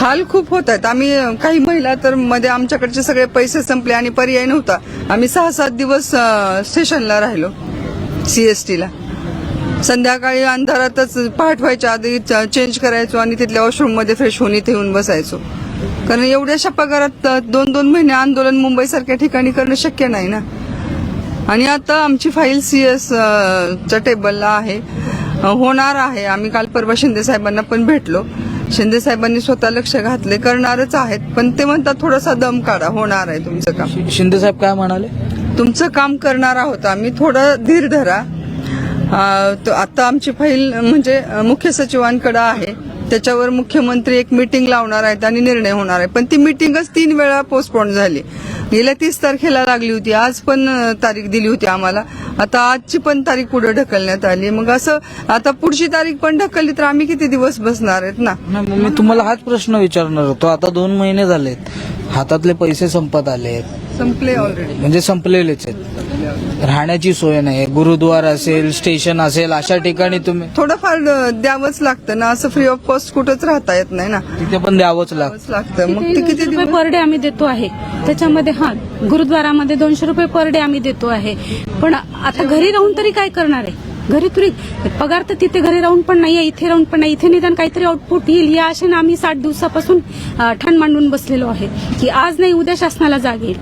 हाल खूप होत आहेत. आम्ही काही महिला तर मध्ये आमच्याकडचे सगळे पैसे संपले आणि पर्याय नव्हता. आम्ही 6-7 दिवस स्टेशनला राहिलो CST ला. संध्याकाळी अंधारातच पहाट व्हायच्या आधी चेंज करायचो आणि तिथल्या वॉशरूम मध्ये फ्रेश होऊन इथे येऊन बसायचो. कारण एवढ्याशा पगारात 2-2 महिने आंदोलन मुंबईसारख्या ठिकाणी करणं शक्य नाही ना. आणि आता आमची फाईल CS च्या टेबलला आहे, होणार आहे. आम्ही काल परवा शिंदे साहेबांना पण भेटलो. शिंदे साहेबांनी स्वतः लक्ष घातले, करणारच आहेत. पण ते म्हणतात थोडासा दम काढा, होणार आहे तुमचं काम. शिंदे साहेब काय म्हणाले? तुमचं काम करणार आहोत आम्ही, थोडं धीर धरा. आता आमची फाईल म्हणजे मुख्य सचिवांकडे आहे, त्याच्यावर मुख्यमंत्री एक मीटिंग लावणार आहेत आणि निर्णय होणार आहे. पण ती मीटिंगच 3 वेळा पोस्टपोन झाली. गेल्या 30 तारखेला लागली होती, आज पण तारीख दिली होती आम्हाला. आता आजची पण तारीख पुढे ढकलण्यात आली. मग असं आता पुढची तारीख पण ढकलली तर आम्ही किती दिवस बसणार आहेत ना. मी तुम्हाला हाच प्रश्न विचारणार होतो. आता 2 महिने झालेत, हातातले पैसे संपत आलेत, संपले ऑलरेडी, म्हणजे संपलेलेच आहेत. राहण्याची सोय नाही, गुरुद्वार असेल, स्टेशन असेल, अशा ठिकाणी तुम्ही थोडंफार द्यावंच लागतं ना. असं फ्री ऑफ कॉस्ट कुठंच राहता येत नाही ना, तिथे पण द्यावंच लागतं. लागतं. मग ते किती रुपये पर डे आम्ही देतो आहे. त्याच्यामध्ये गुरुद्वारामध्ये 200 रुपये पर डे आम्ही देतो आहे. पण आता घरी राहून तरी काय करणार आहे? घरी तरी पगार तर तिथे घरी राहून पण नाहीये, इथे राहून पण नाही. इथे निदान काहीतरी आउटपुट येईल या आशेने आम्ही 60 दिवसापासून ठाण मांडून बसलेलो आहे की आज नाही उद्या शासनाला जाग येईल.